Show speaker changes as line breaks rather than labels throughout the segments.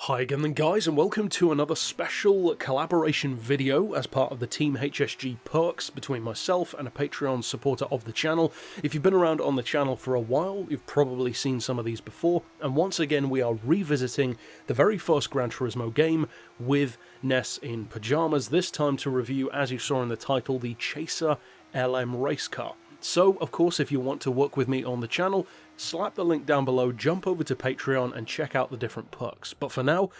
Hi again then guys, and welcome to another special collaboration video as part of the Team HSG perks between myself and a Patreon supporter of the channel. If you've been around on the channel for a while, you've probably seen some of these before, and once again we are revisiting the very first Gran Turismo game with Ness in Pajamas, this time to review, as you saw in the title, the Chaser LM race car. So, of course, if you want to work with me on the channel, slap the link down below, jump over to Patreon and check out the different perks. But for now,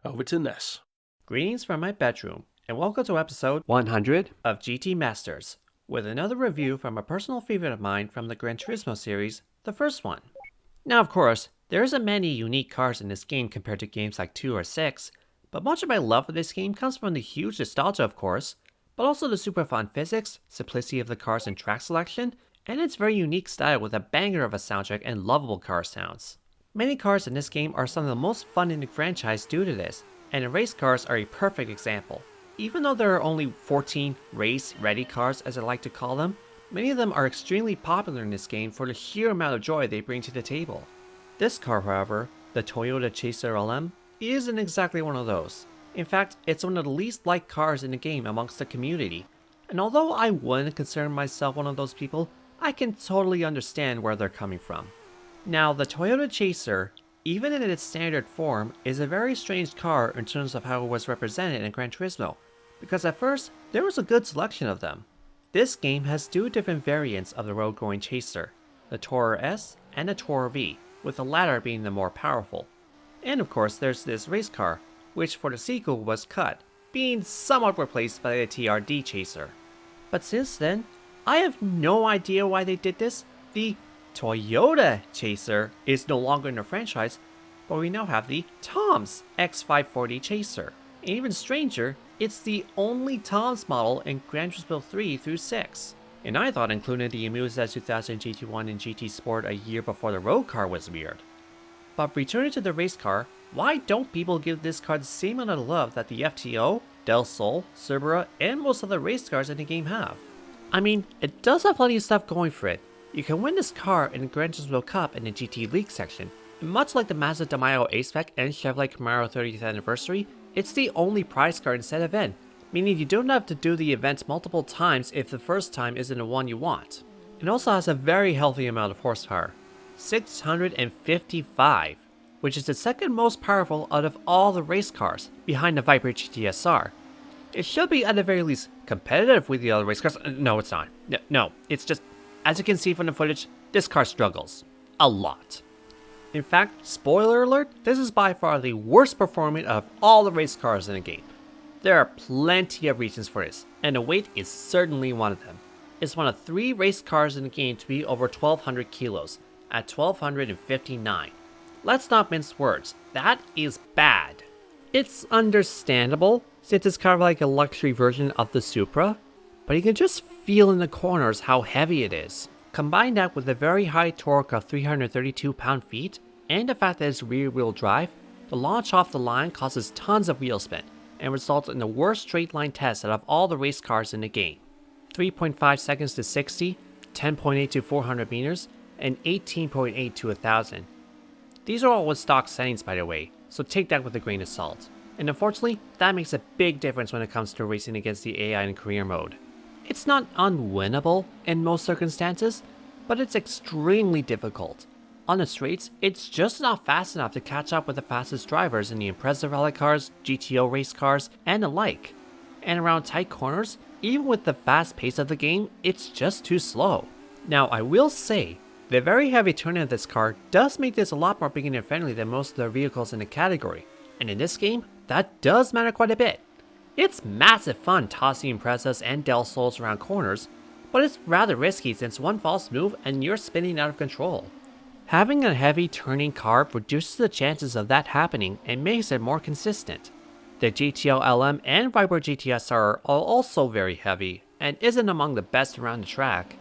over to Ness.
Greetings from my bedroom, and welcome to episode 100 of GT Masters, with another review from a personal favorite of mine from the Gran Turismo series, the first one. Now, of course, there isn't many unique cars in this game compared to games like 2 or 6, but much of my love for this game comes from the huge nostalgia, of course, but also the super fun physics, simplicity of the cars and track selection, and its very unique style with a banger of a soundtrack and lovable car sounds. Many cars in this game are some of the most fun in the franchise due to this, and race cars are a perfect example. Even though there are only 14 race-ready cars, as I like to call them, many of them are extremely popular in this game for the sheer amount of joy they bring to the table. This car, however, the Toyota Chaser LM, isn't exactly one of those. In fact, it's one of the least liked cars in the game amongst the community, and although I wouldn't consider myself one of those people, I can totally understand where they're coming from. Now, the Toyota Chaser, even in its standard form, is a very strange car in terms of how it was represented in Gran Turismo, because at first, there was a good selection of them. This game has two different variants of the road-going Chaser, the Tourer S and the Tourer V, with the latter being the more powerful. And of course, there's this race car, which for the sequel was cut, being somewhat replaced by the TRD Chaser. But since then, I have no idea why they did this. The Toyota Chaser is no longer in the franchise, but we now have the Tom's X540 Chaser. And even stranger, it's the only Tom's model in Gran Turismo 3 through 6. And I thought including the Amuza 2000 GT1 and GT Sport a year before the road car was weird. But returning to the race car, why don't people give this car the same amount of love that the FTO, Del Sol, Cerbera, and most other race cars in the game have? I mean, it does have plenty of stuff going for it. You can win this car in the Gran Turismo Cup in the GT League section, and much like the Mazda DeMaio A-Spec and Chevrolet Camaro 30th anniversary, it's the only prize car in said event, meaning you don't have to do the events multiple times if the first time isn't the one you want. It also has a very healthy amount of horsepower, 655, which is the second most powerful out of all the race cars, behind the Viper GTSR. It should be at the very least competitive with the other race cars. No, it's not. No, it's just, as you can see from the footage, this car struggles. A lot. In fact, spoiler alert, this is by far the worst performing of all the race cars in the game. There are plenty of reasons for this, and the weight is certainly one of them. It's one of 3 race cars in the game to be over 1200 kilos, at 1259. Let's not mince words, that is bad. It's understandable, since it's kind of like a luxury version of the Supra, but you can just feel in the corners how heavy it is. Combine that with a very high torque of 332 pound-feet, and the fact that it's rear-wheel drive, the launch off the line causes tons of wheel spin, and results in the worst straight line test out of all the race cars in the game. 3.5 seconds to 60, 10.8 to 400 meters, and 18.8 to 1000. These are all with stock settings, by the way, so take that with a grain of salt. And unfortunately, that makes a big difference when it comes to racing against the AI in career mode. It's not unwinnable in most circumstances, but it's extremely difficult. On the straights, it's just not fast enough to catch up with the fastest drivers in the Impreza rally cars, GTO race cars, and the like. And around tight corners, even with the fast pace of the game, it's just too slow. Now, I will say, the very heavy turning of this car does make this a lot more beginner friendly than most of the vehicles in the category, and in this game, that does matter quite a bit. It's massive fun tossing Imprezas and Del Sols around corners, but it's rather risky since one false move and you're spinning out of control. Having a heavy turning car reduces the chances of that happening and makes it more consistent. The GTO LM and Viper GTSR are also very heavy, and isn't among the best around the track,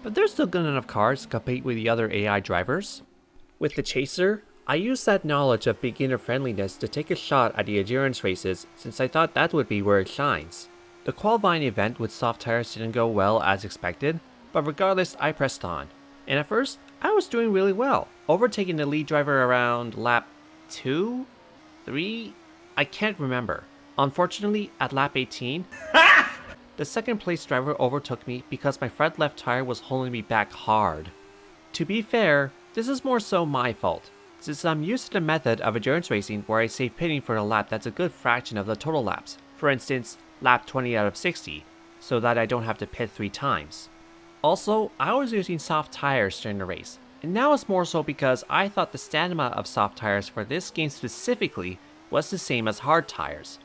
but they're still good enough cars to compete with the other AI drivers. With the Chaser, I used that knowledge of beginner friendliness to take a shot at the endurance races since I thought that would be where it shines. The qualifying event with soft tires didn't go well as expected, but regardless I pressed on. And at first, I was doing really well, overtaking the lead driver around lap 2, 3? I can't remember. Unfortunately, at lap 18, the second place driver overtook me because my front left tire was holding me back hard. To be fair, this is more so my fault, since I'm used to the method of endurance racing where I save pitting for a lap that's a good fraction of the total laps, for instance, lap 20 out of 60, so that I don't have to pit 3 times. Also, I was using soft tires during the race, and now it's more so because I thought the stamina of soft tires for this game specifically was the same as hard tires.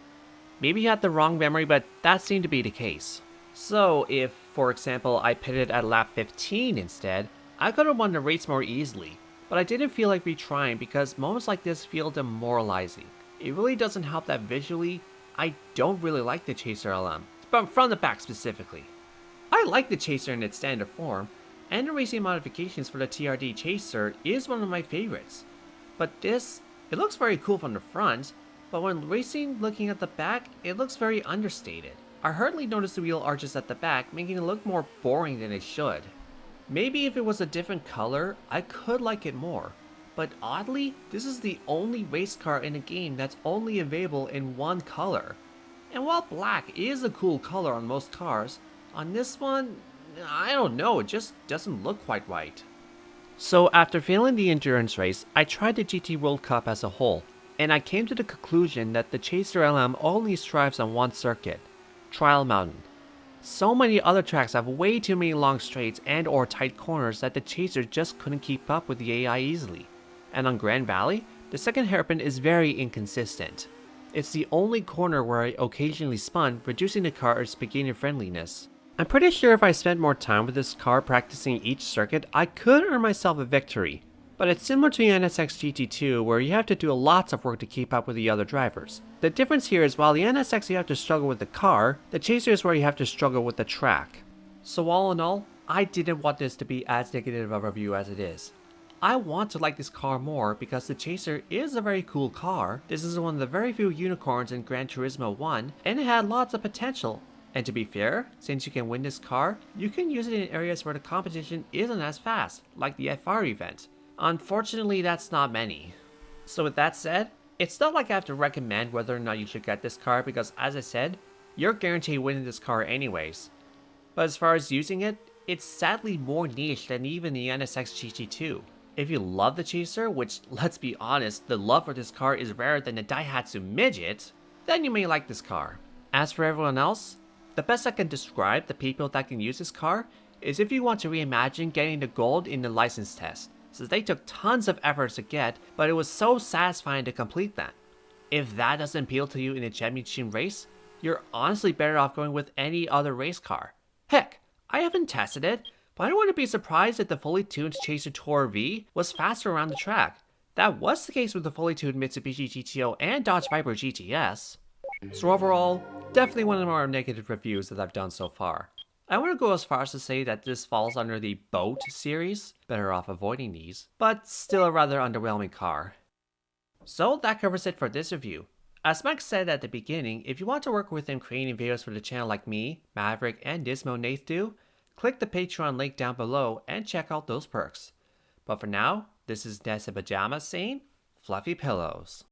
Maybe I had the wrong memory, but that seemed to be the case. So if, for example, I pitted at lap 15 instead, I could have won the race more easily, but I didn't feel like retrying because moments like this feel demoralizing. It really doesn't help that visually, I don't really like the Chaser LM, but from the back specifically. I like the Chaser in its standard form, and the racing modifications for the TRD Chaser is one of my favorites. But this, it looks very cool from the front, but when racing looking at the back, it looks very understated. I hardly noticed the wheel arches at the back, making it look more boring than it should. Maybe if it was a different color, I could like it more. But oddly, this is the only race car in the game that's only available in one color. And while black is a cool color on most cars, on this one, I don't know, it just doesn't look quite right. So after failing the endurance race, I tried the GT World Cup as a whole, and I came to the conclusion that the Chaser LM only strives on one circuit, Trial Mountain. So many other tracks have way too many long straights and or tight corners that the Chaser just couldn't keep up with the AI easily. And on Grand Valley, the second hairpin is very inconsistent. It's the only corner where I occasionally spun, reducing the car's beginner friendliness. I'm pretty sure if I spent more time with this car practicing each circuit, I could earn myself a victory. But it's similar to the NSX GT2 where you have to do lots of work to keep up with the other drivers. The difference here is while the NSX you have to struggle with the car, the Chaser is where you have to struggle with the track. So all in all, I didn't want this to be as negative of a review as it is. I want to like this car more because the Chaser is a very cool car. This is one of the very few unicorns in Gran Turismo 1 and it had lots of potential. And to be fair, since you can win this car, you can use it in areas where the competition isn't as fast, like the FR event. Unfortunately, that's not many. So with that said, it's not like I have to recommend whether or not you should get this car because as I said, you're guaranteed winning this car anyways. But as far as using it, it's sadly more niche than even the NSX GT2. If you love the Chaser, which let's be honest, the love for this car is rarer than the Daihatsu Midget, then you may like this car. As for everyone else, the best I can describe the people that can use this car is if you want to reimagine getting the gold in the license test, since they took tons of efforts to get, but it was so satisfying to complete that. If that doesn't appeal to you in a championship race, you're honestly better off going with any other race car. Heck, I haven't tested it, but I wouldn't be surprised if the fully tuned Chaser Tour V was faster around the track. That was the case with the fully tuned Mitsubishi GTO and Dodge Viper GTS. So overall, definitely one of the more negative reviews that I've done so far. I want to go as far as to say that this falls under the Boat series, better off avoiding these, but still a rather underwhelming car. So that covers it for this review. As Mike said at the beginning, if you want to work with him creating videos for the channel like me, Maverick, and Dismo Nath do, click the Patreon link down below and check out those perks. But for now, this is Ness and Pajamas saying, fluffy pillows.